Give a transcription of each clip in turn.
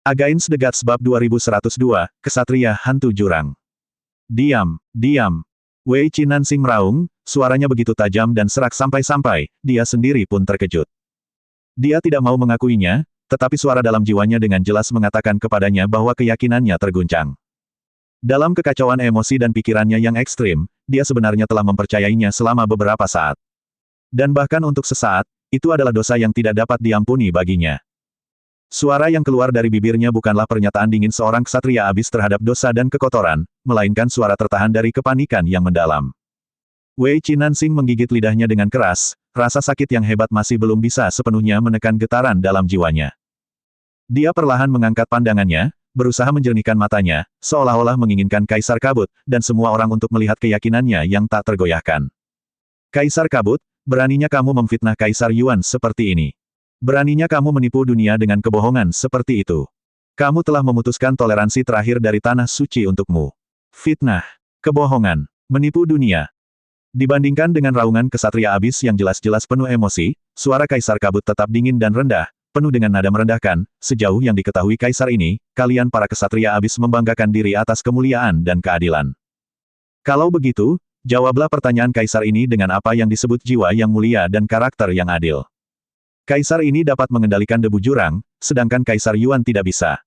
Against the Gods Bab 2102, Kesatria Hantu Jurang. Diam, diam. Wei Qinansing meraung, suaranya begitu tajam dan serak sampai-sampai, dia sendiri pun terkejut. Dia tidak mau mengakuinya, tetapi suara dalam jiwanya dengan jelas mengatakan kepadanya bahwa keyakinannya terguncang. Dalam kekacauan emosi dan pikirannya yang ekstrim, dia sebenarnya telah mempercayainya selama beberapa saat. Dan bahkan untuk sesaat, itu adalah dosa yang tidak dapat diampuni baginya. Suara yang keluar dari bibirnya bukanlah pernyataan dingin seorang ksatria abis terhadap dosa dan kekotoran, melainkan suara tertahan dari kepanikan yang mendalam. Wei Qinansing menggigit lidahnya dengan keras, rasa sakit yang hebat masih belum bisa sepenuhnya menekan getaran dalam jiwanya. Dia perlahan mengangkat pandangannya, berusaha menjernihkan matanya, seolah-olah menginginkan Kaisar Kabut, dan semua orang untuk melihat keyakinannya yang tak tergoyahkan. Kaisar Kabut, beraninya kamu memfitnah Kaisar Yuan seperti ini. Beraninya kamu menipu dunia dengan kebohongan seperti itu. Kamu telah memutuskan toleransi terakhir dari tanah suci untukmu. Fitnah, kebohongan, menipu dunia. Dibandingkan dengan raungan kesatria abis yang jelas-jelas penuh emosi, suara Kaisar Kabut tetap dingin dan rendah, penuh dengan nada merendahkan. Sejauh yang diketahui Kaisar ini, kalian para kesatria abis membanggakan diri atas kemuliaan dan keadilan. Kalau begitu, jawablah pertanyaan Kaisar ini dengan apa yang disebut jiwa yang mulia dan karakter yang adil. Kaisar ini dapat mengendalikan debu jurang, sedangkan Kaisar Yuan tidak bisa.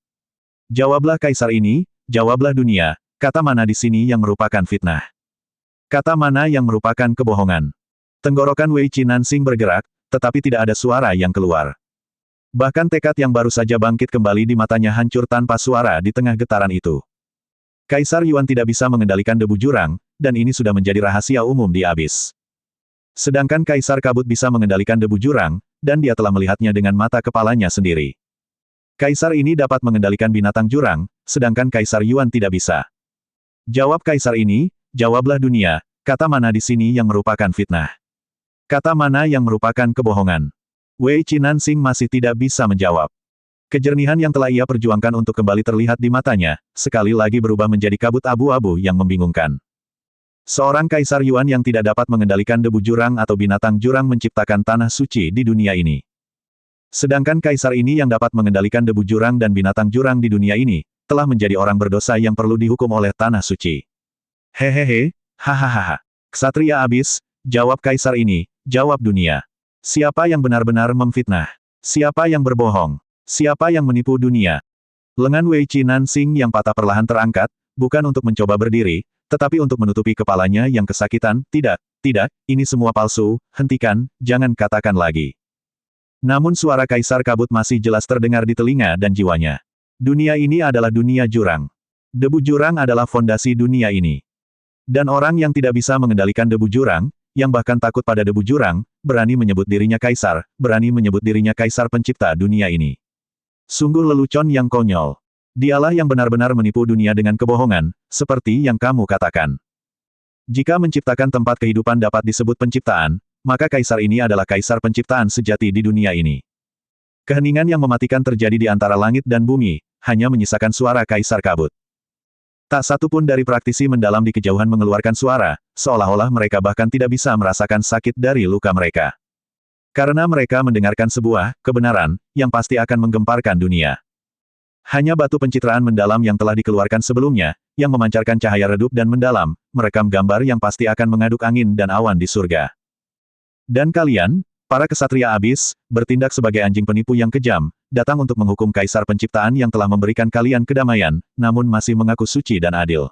Jawablah Kaisar ini, jawablah dunia, kata mana di sini yang merupakan fitnah? Kata mana yang merupakan kebohongan? Tenggorokan Wei Qinansing bergerak, tetapi tidak ada suara yang keluar. Bahkan tekad yang baru saja bangkit kembali di matanya hancur tanpa suara di tengah getaran itu. Kaisar Yuan tidak bisa mengendalikan debu jurang, dan ini sudah menjadi rahasia umum di Abis. Sedangkan Kaisar Kabut bisa mengendalikan debu jurang, dan dia telah melihatnya dengan mata kepalanya sendiri. Kaisar ini dapat mengendalikan binatang jurang, sedangkan Kaisar Yuan tidak bisa. Jawab Kaisar ini, jawablah dunia, kata mana di sini yang merupakan fitnah? Kata mana yang merupakan kebohongan? Wei Qinansing masih tidak bisa menjawab. Kejernihan yang telah ia perjuangkan untuk kembali terlihat di matanya, sekali lagi berubah menjadi kabut abu-abu yang membingungkan. Seorang Kaisar Yuan yang tidak dapat mengendalikan debu jurang atau binatang jurang menciptakan tanah suci di dunia ini. Sedangkan Kaisar ini yang dapat mengendalikan debu jurang dan binatang jurang di dunia ini, telah menjadi orang berdosa yang perlu dihukum oleh tanah suci. Hehehe, hahaha. Ksatria abis, jawab Kaisar ini, jawab dunia. Siapa yang benar-benar memfitnah? Siapa yang berbohong? Siapa yang menipu dunia? Lengan Wei Qinansing yang patah perlahan terangkat, bukan untuk mencoba berdiri, tetapi untuk menutupi kepalanya yang kesakitan. Tidak, tidak, ini semua palsu, hentikan, jangan katakan lagi. Namun suara Kaisar Kabut masih jelas terdengar di telinga dan jiwanya. Dunia ini adalah dunia jurang. Debu jurang adalah fondasi dunia ini. Dan orang yang tidak bisa mengendalikan debu jurang, yang bahkan takut pada debu jurang, berani menyebut dirinya Kaisar, berani menyebut dirinya Kaisar pencipta dunia ini. Sungguh lelucon yang konyol. Dialah yang benar-benar menipu dunia dengan kebohongan, seperti yang kamu katakan. Jika menciptakan tempat kehidupan dapat disebut penciptaan, maka Kaisar ini adalah Kaisar penciptaan sejati di dunia ini. Keheningan yang mematikan terjadi di antara langit dan bumi, hanya menyisakan suara Kaisar Kabut. Tak satu pun dari praktisi mendalam di kejauhan mengeluarkan suara, seolah-olah mereka bahkan tidak bisa merasakan sakit dari luka mereka. Karena mereka mendengarkan sebuah kebenaran yang pasti akan menggemparkan dunia. Hanya batu pencitraan mendalam yang telah dikeluarkan sebelumnya, yang memancarkan cahaya redup dan mendalam, merekam gambar yang pasti akan mengaduk angin dan awan di surga. Dan kalian, para kesatria abis, bertindak sebagai anjing penipu yang kejam, datang untuk menghukum Kaisar penciptaan yang telah memberikan kalian kedamaian, namun masih mengaku suci dan adil.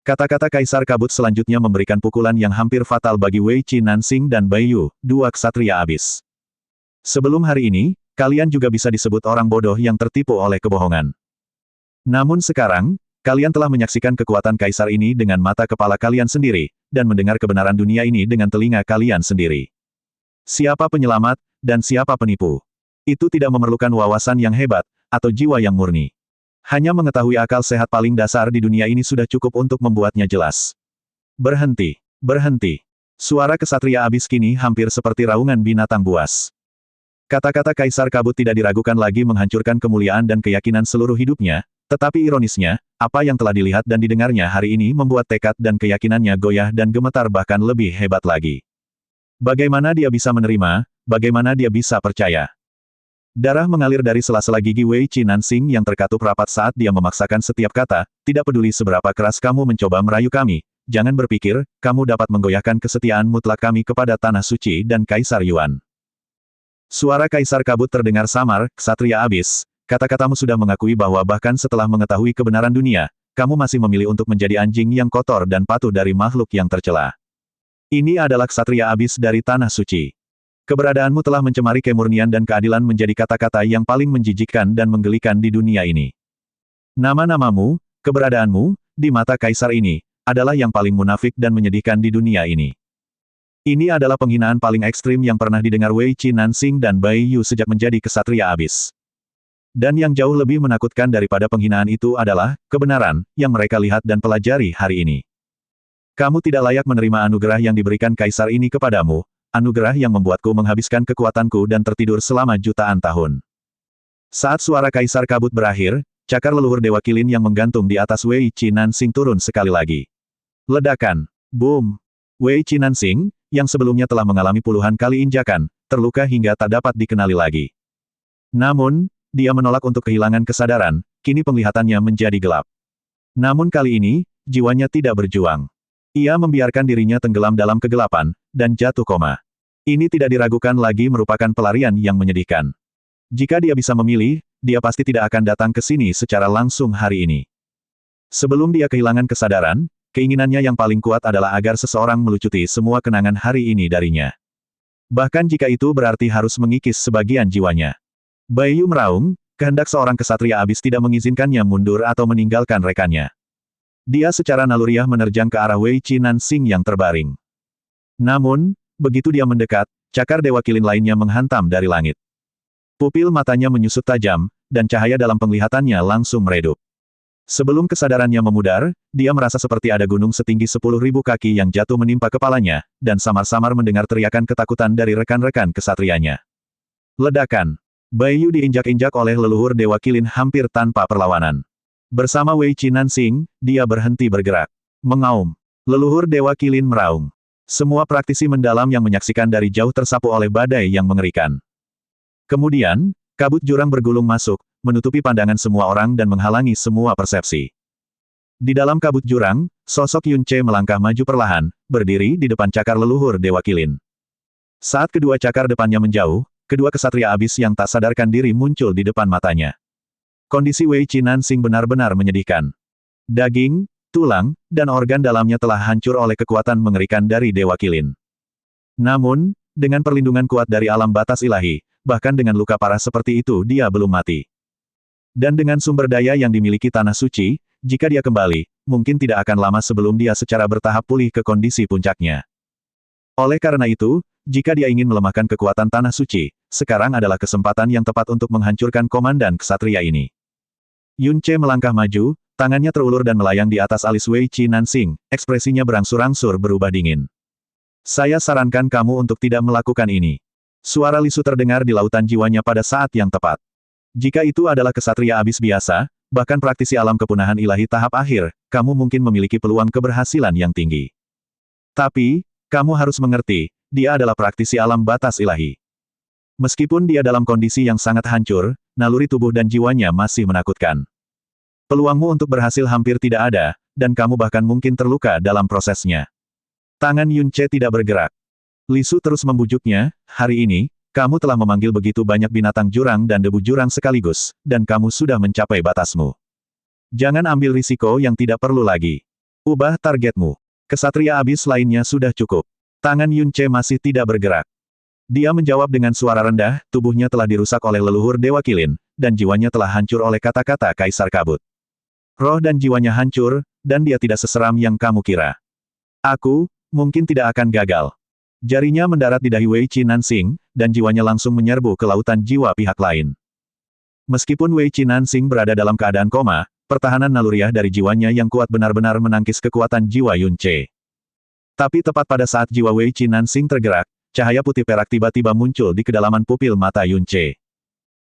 Kata-kata Kaisar Kabut selanjutnya memberikan pukulan yang hampir fatal bagi Wei Qinansing dan Bai Yu, dua kesatria abis. Sebelum hari ini, kalian juga bisa disebut orang bodoh yang tertipu oleh kebohongan. Namun sekarang, kalian telah menyaksikan kekuatan Kaisar ini dengan mata kepala kalian sendiri, dan mendengar kebenaran dunia ini dengan telinga kalian sendiri. Siapa penyelamat, dan siapa penipu? Itu tidak memerlukan wawasan yang hebat, atau jiwa yang murni. Hanya mengetahui akal sehat paling dasar di dunia ini sudah cukup untuk membuatnya jelas. Berhenti, berhenti. Suara kesatria abis kini hampir seperti raungan binatang buas. Kata-kata Kaisar Kabut tidak diragukan lagi menghancurkan kemuliaan dan keyakinan seluruh hidupnya, tetapi ironisnya, apa yang telah dilihat dan didengarnya hari ini membuat tekad dan keyakinannya goyah dan gemetar bahkan lebih hebat lagi. Bagaimana dia bisa menerima, bagaimana dia bisa percaya? Darah mengalir dari sela-sela gigi Wei Qinansing yang terkatup rapat saat dia memaksakan setiap kata, tidak peduli seberapa keras kamu mencoba merayu kami, jangan berpikir, kamu dapat menggoyahkan kesetiaan mutlak kami kepada Tanah Suci dan Kaisar Yuan. Suara Kaisar Kabut terdengar samar, Ksatria Abis, kata-katamu sudah mengakui bahwa bahkan setelah mengetahui kebenaran dunia, kamu masih memilih untuk menjadi anjing yang kotor dan patuh dari makhluk yang tercela. Ini adalah Ksatria Abis dari Tanah Suci. Keberadaanmu telah mencemari kemurnian dan keadilan menjadi kata-kata yang paling menjijikkan dan menggelikan di dunia ini. Nama-namamu, keberadaanmu, di mata Kaisar ini, adalah yang paling munafik dan menyedihkan di dunia ini. Ini adalah penghinaan paling ekstrim yang pernah didengar Wei Qinansing dan Bai Yu sejak menjadi Ksatria Abis. Dan yang jauh lebih menakutkan daripada penghinaan itu adalah, kebenaran, yang mereka lihat dan pelajari hari ini. Kamu tidak layak menerima anugerah yang diberikan Kaisar ini kepadamu, anugerah yang membuatku menghabiskan kekuatanku dan tertidur selama jutaan tahun. Saat suara Kaisar Kabut berakhir, cakar leluhur Dewa Kilin yang menggantung di atas Wei Qinansing turun sekali lagi. Ledakan. Boom. Wei Qinansing, yang sebelumnya telah mengalami puluhan kali injakan, terluka hingga tak dapat dikenali lagi. Namun, dia menolak untuk kehilangan kesadaran, kini penglihatannya menjadi gelap. Namun kali ini, jiwanya tidak berjuang. Ia membiarkan dirinya tenggelam dalam kegelapan, dan jatuh koma. Ini tidak diragukan lagi merupakan pelarian yang menyedihkan. Jika dia bisa memilih, dia pasti tidak akan datang ke sini secara langsung hari ini. Sebelum dia kehilangan kesadaran, keinginannya yang paling kuat adalah agar seseorang melucuti semua kenangan hari ini darinya. Bahkan jika itu berarti harus mengikis sebagian jiwanya. Bai Yu meraung, kehendak seorang kesatria abis tidak mengizinkannya mundur atau meninggalkan rekannya. Dia secara naluriah menerjang ke arah Wei Qinansing yang terbaring. Namun, begitu dia mendekat, cakar Dewa Kilin lainnya menghantam dari langit. Pupil matanya menyusut tajam, dan cahaya dalam penglihatannya langsung meredup. Sebelum kesadarannya memudar, dia merasa seperti ada gunung setinggi 10.000 kaki yang jatuh menimpa kepalanya, dan samar-samar mendengar teriakan ketakutan dari rekan-rekan kesatrianya. Ledakan. Bai Yu diinjak-injak oleh leluhur Dewa Kilin hampir tanpa perlawanan. Bersama Wei Qinansing, dia berhenti bergerak. Mengaum. Leluhur Dewa Kilin meraung. Semua praktisi mendalam yang menyaksikan dari jauh tersapu oleh badai yang mengerikan. Kemudian, kabut jurang bergulung masuk, menutupi pandangan semua orang dan menghalangi semua persepsi. Di dalam kabut jurang, sosok Yun Ce melangkah maju perlahan, berdiri di depan cakar leluhur Dewa Kilin. Saat kedua cakar depannya menjauh, kedua kesatria abis yang tak sadarkan diri muncul di depan matanya. Kondisi Wei Qinansing benar-benar menyedihkan. Daging, tulang, dan organ dalamnya telah hancur oleh kekuatan mengerikan dari Dewa Kilin. Namun, dengan perlindungan kuat dari alam batas ilahi, bahkan dengan luka parah seperti itu dia belum mati. Dan dengan sumber daya yang dimiliki Tanah Suci, jika dia kembali, mungkin tidak akan lama sebelum dia secara bertahap pulih ke kondisi puncaknya. Oleh karena itu, jika dia ingin melemahkan kekuatan Tanah Suci, sekarang adalah kesempatan yang tepat untuk menghancurkan komandan ksatria ini. Yun Ce melangkah maju, tangannya terulur dan melayang di atas alis Wei Qinansing, ekspresinya berangsur-angsur berubah dingin. Saya sarankan kamu untuk tidak melakukan ini. Suara lisu terdengar di lautan jiwanya pada saat yang tepat. Jika itu adalah kesatria abis biasa, bahkan praktisi alam kepunahan ilahi tahap akhir, kamu mungkin memiliki peluang keberhasilan yang tinggi. Tapi, kamu harus mengerti, dia adalah praktisi alam batas ilahi. Meskipun dia dalam kondisi yang sangat hancur, naluri tubuh dan jiwanya masih menakutkan. Peluangmu untuk berhasil hampir tidak ada, dan kamu bahkan mungkin terluka dalam prosesnya. Tangan Yun Ce tidak bergerak. Lisu terus membujuknya, hari ini, kamu telah memanggil begitu banyak binatang jurang dan debu jurang sekaligus, dan kamu sudah mencapai batasmu. Jangan ambil risiko yang tidak perlu lagi. Ubah targetmu. Kesatria abis lainnya sudah cukup. Tangan Yun Ce masih tidak bergerak. Dia menjawab dengan suara rendah, tubuhnya telah dirusak oleh leluhur Dewa Kilin, dan jiwanya telah hancur oleh kata-kata Kaisar Kabut. Roh dan jiwanya hancur, dan dia tidak seseram yang kamu kira. Aku, mungkin tidak akan gagal. Jarinya mendarat di dahi Wei Qinansing, dan jiwanya langsung menyerbu ke lautan jiwa pihak lain. Meskipun Wei Qinansing berada dalam keadaan koma, pertahanan naluriah dari jiwanya yang kuat benar-benar menangkis kekuatan jiwa Yun Ce. Tapi tepat pada saat jiwa Wei Qinansing tergerak, cahaya putih perak tiba-tiba muncul di kedalaman pupil mata Yun Ce.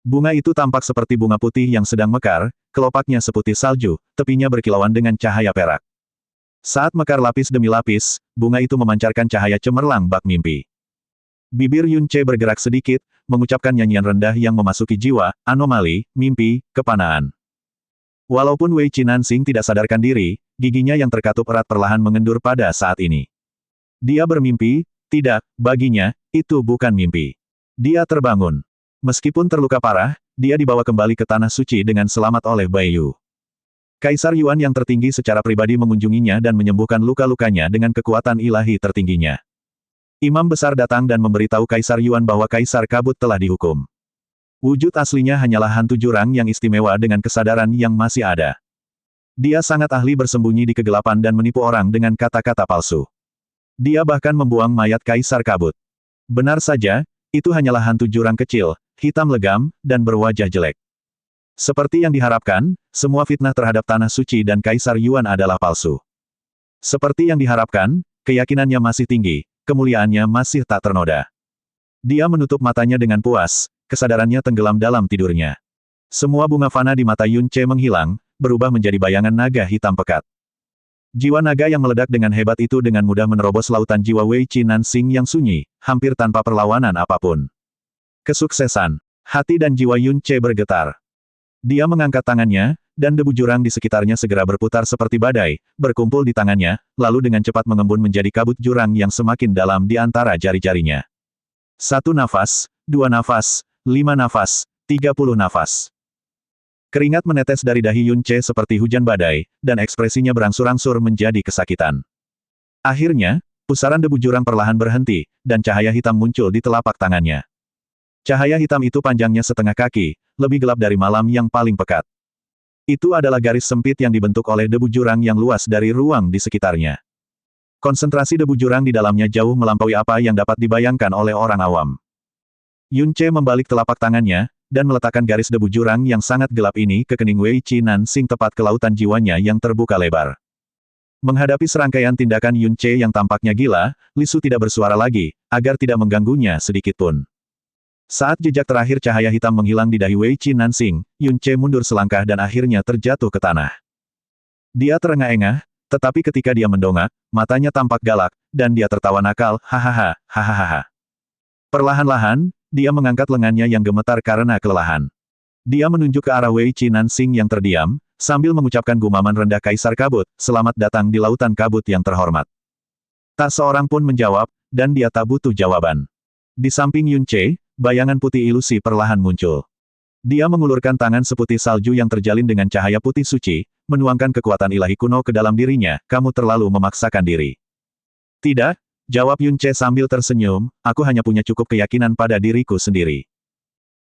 Bunga itu tampak seperti bunga putih yang sedang mekar, kelopaknya seputih salju, tepinya berkilauan dengan cahaya perak. Saat mekar lapis demi lapis, bunga itu memancarkan cahaya cemerlang bak mimpi. Bibir Yun Ce bergerak sedikit, mengucapkan nyanyian rendah yang memasuki jiwa, anomali, mimpi, kepanaan. Walaupun Wei Qinansing tidak sadarkan diri, giginya yang terkatup erat perlahan mengendur pada saat ini. Dia bermimpi, tidak, baginya, itu bukan mimpi. Dia terbangun. Meskipun terluka parah, dia dibawa kembali ke Tanah Suci dengan selamat oleh Bai Yu. Kaisar Yuan yang tertinggi secara pribadi mengunjunginya dan menyembuhkan luka-lukanya dengan kekuatan ilahi tertingginya. Imam besar datang dan memberitahu Kaisar Yuan bahwa Kaisar Kabut telah dihukum. Wujud aslinya hanyalah hantu jurang yang istimewa dengan kesadaran yang masih ada. Dia sangat ahli bersembunyi di kegelapan dan menipu orang dengan kata-kata palsu. Dia bahkan membuang mayat Kaisar Kabut. Benar saja, itu hanyalah hantu jurang kecil, hitam legam, dan berwajah jelek. Seperti yang diharapkan, semua fitnah terhadap Tanah Suci dan Kaisar Yuan adalah palsu. Seperti yang diharapkan, keyakinannya masih tinggi, kemuliaannya masih tak ternoda. Dia menutup matanya dengan puas, kesadarannya tenggelam dalam tidurnya. Semua bunga fana di mata Yun Ce menghilang, berubah menjadi bayangan naga hitam pekat. Jiwa naga yang meledak dengan hebat itu dengan mudah menerobos lautan jiwa Wei Qinansing yang sunyi, hampir tanpa perlawanan apapun. Kesuksesan. Hati dan jiwa Yun Ce bergetar. Dia mengangkat tangannya, dan debu jurang di sekitarnya segera berputar seperti badai, berkumpul di tangannya, lalu dengan cepat mengembun menjadi kabut jurang yang semakin dalam di antara jari-jarinya. 1 nafas, 2 nafas, 5 nafas, 30 nafas. Keringat menetes dari dahi Yun Ce seperti hujan badai, dan ekspresinya berangsur-angsur menjadi kesakitan. Akhirnya, pusaran debu jurang perlahan berhenti, dan cahaya hitam muncul di telapak tangannya. Cahaya hitam itu panjangnya setengah kaki, lebih gelap dari malam yang paling pekat. Itu adalah garis sempit yang dibentuk oleh debu jurang yang luas dari ruang di sekitarnya. Konsentrasi debu jurang di dalamnya jauh melampaui apa yang dapat dibayangkan oleh orang awam. Yun Ce membalik telapak tangannya, dan meletakkan garis debu jurang yang sangat gelap ini ke kening Wei Qinansing tepat ke lautan jiwanya yang terbuka lebar. Menghadapi serangkaian tindakan Yun Ce yang tampaknya gila, Li Su tidak bersuara lagi, agar tidak mengganggunya sedikitpun. Saat jejak terakhir cahaya hitam menghilang di dahi Wei Qinansing, Yun Ce mundur selangkah dan akhirnya terjatuh ke tanah. Dia terengah-engah, tetapi ketika dia mendongak, matanya tampak galak, dan dia tertawa nakal, hahaha, hahaha. Perlahan-lahan, dia mengangkat lengannya yang gemetar karena kelelahan. Dia menunjuk ke arah Wei Qinansing yang terdiam, sambil mengucapkan gumaman rendah Kaisar Kabut, selamat datang di Lautan Kabut yang terhormat. Tak seorang pun menjawab, dan dia tak butuh jawaban. Di samping Yun Ce, bayangan putih ilusi perlahan muncul. Dia mengulurkan tangan seputih salju yang terjalin dengan cahaya putih suci, menuangkan kekuatan ilahi kuno ke dalam dirinya, kamu terlalu memaksakan diri. Tidak, jawab Yun Ce sambil tersenyum, aku hanya punya cukup keyakinan pada diriku sendiri.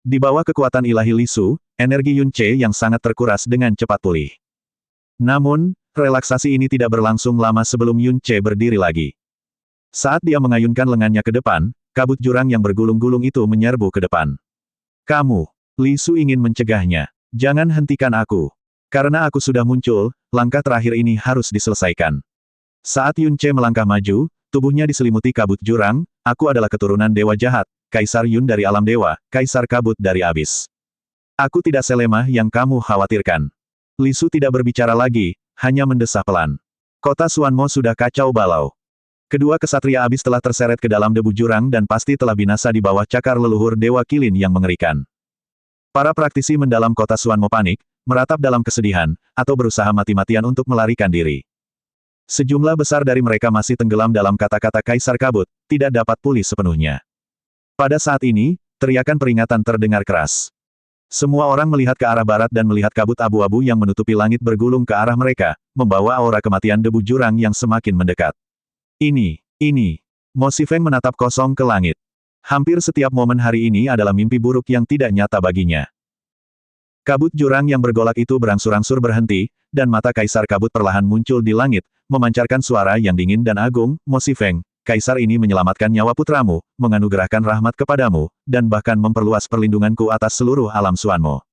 Di bawah kekuatan ilahi Li Su, energi Yun Ce yang sangat terkuras dengan cepat pulih. Namun, relaksasi ini tidak berlangsung lama sebelum Yun Ce berdiri lagi. Saat dia mengayunkan lengannya ke depan, kabut jurang yang bergulung-gulung itu menyerbu ke depan. Kamu, Li Su ingin mencegahnya. Jangan hentikan aku. Karena aku sudah muncul, langkah terakhir ini harus diselesaikan. Saat Yun Ce melangkah maju, tubuhnya diselimuti kabut jurang, aku adalah keturunan dewa jahat, Kaisar Yun dari alam dewa, Kaisar Kabut dari abis. Aku tidak selemah yang kamu khawatirkan. Li Su tidak berbicara lagi, hanya mendesah pelan. Kota Xuanmo sudah kacau balau. Kedua kesatria abis telah terseret ke dalam debu jurang dan pasti telah binasa di bawah cakar leluhur Dewa Kilin yang mengerikan. Para praktisi mendalam kota Xuanmo panik, meratap dalam kesedihan, atau berusaha mati-matian untuk melarikan diri. Sejumlah besar dari mereka masih tenggelam dalam kata-kata Kaisar Kabut, tidak dapat pulih sepenuhnya. Pada saat ini, teriakan peringatan terdengar keras. Semua orang melihat ke arah barat dan melihat kabut abu-abu yang menutupi langit bergulung ke arah mereka, membawa aura kematian debu jurang yang semakin mendekat. Ini. Mo Xifeng menatap kosong ke langit. Hampir setiap momen hari ini adalah mimpi buruk yang tidak nyata baginya. Kabut jurang yang bergolak itu berangsur-angsur berhenti, dan mata Kaisar Kabut perlahan muncul di langit, memancarkan suara yang dingin dan agung, Mo Xifeng, Kaisar ini menyelamatkan nyawa putramu, menganugerahkan rahmat kepadamu, dan bahkan memperluas perlindunganku atas seluruh alam Xuanmo.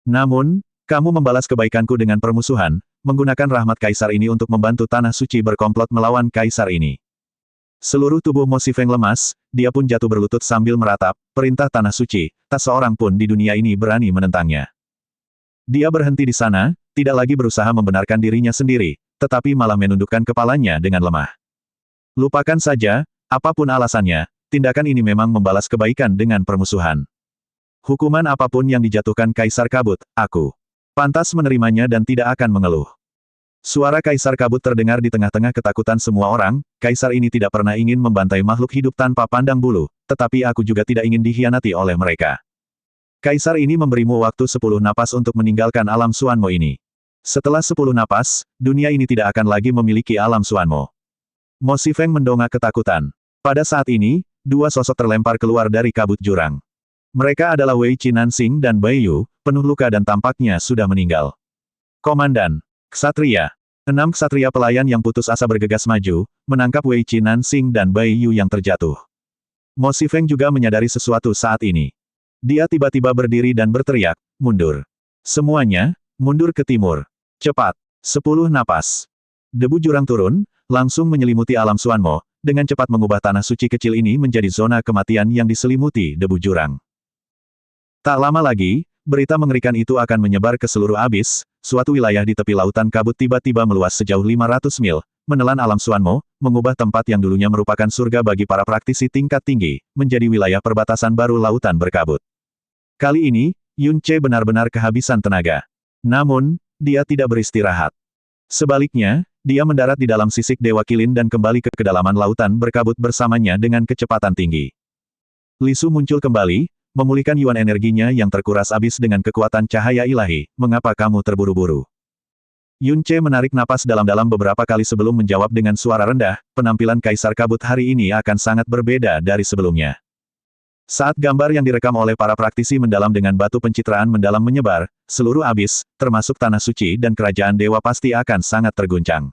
Namun, kamu membalas kebaikanku dengan permusuhan, menggunakan rahmat Kaisar ini untuk membantu Tanah Suci berkomplot melawan Kaisar ini. Seluruh tubuh Mo Xifeng lemas, dia pun jatuh berlutut sambil meratap, perintah Tanah Suci, tak seorang pun di dunia ini berani menentangnya. Dia berhenti di sana, tidak lagi berusaha membenarkan dirinya sendiri, tetapi malah menundukkan kepalanya dengan lemah. Lupakan saja, apapun alasannya, tindakan ini memang membalas kebaikan dengan permusuhan. Hukuman apapun yang dijatuhkan Kaisar Kabut, aku pantas menerimanya dan tidak akan mengeluh. Suara Kaisar Kabut terdengar di tengah-tengah ketakutan semua orang. Kaisar ini tidak pernah ingin membantai makhluk hidup tanpa pandang bulu, tetapi aku juga tidak ingin dikhianati oleh mereka. Kaisar ini memberimu waktu 10 napas untuk meninggalkan alam Suanmo ini. Setelah 10 napas, dunia ini tidak akan lagi memiliki alam Suanmo. Mo Xifeng mendongak ketakutan. Pada saat ini, dua sosok terlempar keluar dari kabut jurang. Mereka adalah Wei Qinansing dan Bai Yu, penuh luka dan tampaknya sudah meninggal. Komandan, Ksatria. 6 ksatria pelayan yang putus asa bergegas maju, menangkap Wei Qinansing dan Bai Yu yang terjatuh. Mo Xifeng juga menyadari sesuatu saat ini. Dia tiba-tiba berdiri dan berteriak, mundur. Semuanya, mundur ke timur. Cepat. 10 napas. Debu jurang turun, langsung menyelimuti alam Suanmo, dengan cepat mengubah tanah suci kecil ini menjadi zona kematian yang diselimuti debu jurang. Tak lama lagi, berita mengerikan itu akan menyebar ke seluruh abis. Suatu wilayah di tepi lautan kabut tiba-tiba meluas sejauh 500 mil, menelan alam Suanmo, mengubah tempat yang dulunya merupakan surga bagi para praktisi tingkat tinggi, menjadi wilayah perbatasan baru lautan berkabut. Kali ini, Yun Ce benar-benar kehabisan tenaga. Namun, dia tidak beristirahat. Sebaliknya, dia mendarat di dalam sisik Dewa Kilin dan kembali ke kedalaman lautan berkabut bersamanya dengan kecepatan tinggi. Li Su muncul kembali, memulihkan yuan energinya yang terkuras habis dengan kekuatan cahaya ilahi. Mengapa kamu terburu-buru? Yun Ce menarik napas dalam-dalam beberapa kali sebelum menjawab dengan suara rendah, penampilan Kaisar Kabut hari ini akan sangat berbeda dari sebelumnya. Saat gambar yang direkam oleh para praktisi mendalam dengan batu pencitraan mendalam menyebar, seluruh abis, termasuk tanah suci dan kerajaan dewa pasti akan sangat terguncang.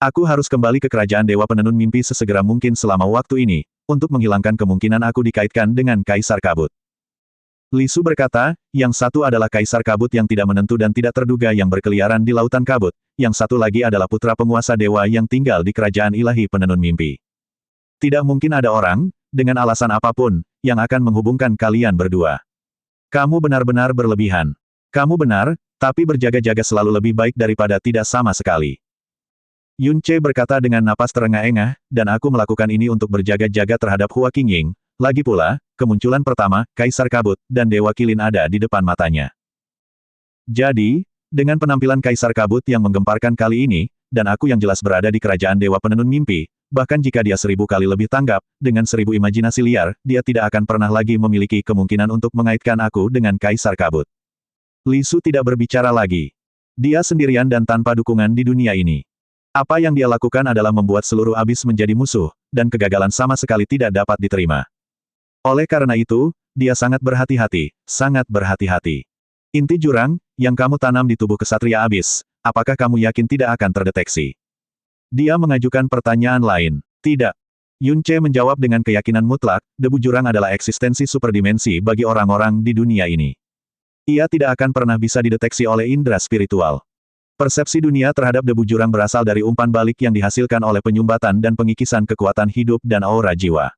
Aku harus kembali ke kerajaan dewa penenun mimpi sesegera mungkin selama waktu ini, untuk menghilangkan kemungkinan aku dikaitkan dengan Kaisar Kabut. Li Su berkata, yang satu adalah Kaisar Kabut yang tidak menentu dan tidak terduga yang berkeliaran di lautan kabut, yang satu lagi adalah putra penguasa dewa yang tinggal di kerajaan ilahi penenun mimpi. Tidak mungkin ada orang, dengan alasan apapun, yang akan menghubungkan kalian berdua. Kamu benar-benar berlebihan. Kamu benar, tapi berjaga-jaga selalu lebih baik daripada tidak sama sekali. Yun Ce berkata dengan napas terengah-engah, dan aku melakukan ini untuk berjaga-jaga terhadap Hua Qingying. Lagi pula, kemunculan pertama, Kaisar Kabut, dan Dewa Kilin ada di depan matanya. Jadi, dengan penampilan Kaisar Kabut yang menggemparkan kali ini, dan aku yang jelas berada di kerajaan Dewa Penenun Mimpi, bahkan jika dia 1000 kali lebih tanggap, dengan 1000 imajinasi liar, dia tidak akan pernah lagi memiliki kemungkinan untuk mengaitkan aku dengan Kaisar Kabut. Li Su tidak berbicara lagi. Dia sendirian dan tanpa dukungan di dunia ini. Apa yang dia lakukan adalah membuat seluruh abis menjadi musuh, dan kegagalan sama sekali tidak dapat diterima. Oleh karena itu, dia sangat berhati-hati, sangat berhati-hati. Inti jurang, yang kamu tanam di tubuh kesatria abis, apakah kamu yakin tidak akan terdeteksi? Dia mengajukan pertanyaan lain. Tidak. Yun Ce menjawab dengan keyakinan mutlak, debu jurang adalah eksistensi superdimensi bagi orang-orang di dunia ini. Ia tidak akan pernah bisa dideteksi oleh indera spiritual. Persepsi dunia terhadap debu jurang berasal dari umpan balik yang dihasilkan oleh penyumbatan dan pengikisan kekuatan hidup dan aura jiwa.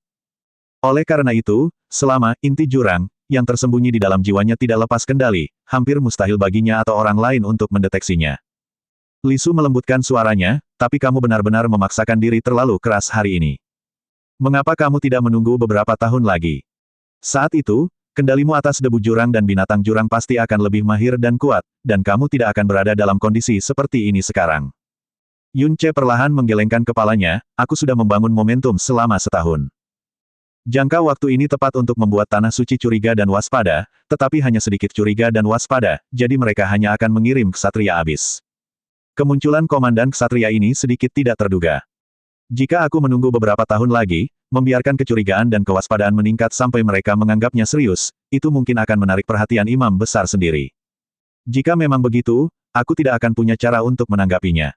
Oleh karena itu, selama inti jurang, yang tersembunyi di dalam jiwanya tidak lepas kendali, hampir mustahil baginya atau orang lain untuk mendeteksinya. Li Su melembutkan suaranya, tapi kamu benar-benar memaksakan diri terlalu keras hari ini. Mengapa kamu tidak menunggu beberapa tahun lagi? Saat itu, kendalimu atas debu jurang dan binatang jurang pasti akan lebih mahir dan kuat, dan kamu tidak akan berada dalam kondisi seperti ini sekarang. Yun Ce perlahan menggelengkan kepalanya, aku sudah membangun momentum selama setahun. Jangka waktu ini tepat untuk membuat tanah suci curiga dan waspada, tetapi hanya sedikit curiga dan waspada, jadi mereka hanya akan mengirim ksatria abis. Kemunculan komandan ksatria ini sedikit tidak terduga. Jika aku menunggu beberapa tahun lagi, membiarkan kecurigaan dan kewaspadaan meningkat sampai mereka menganggapnya serius, itu mungkin akan menarik perhatian imam besar sendiri. Jika memang begitu, aku tidak akan punya cara untuk menanggapinya.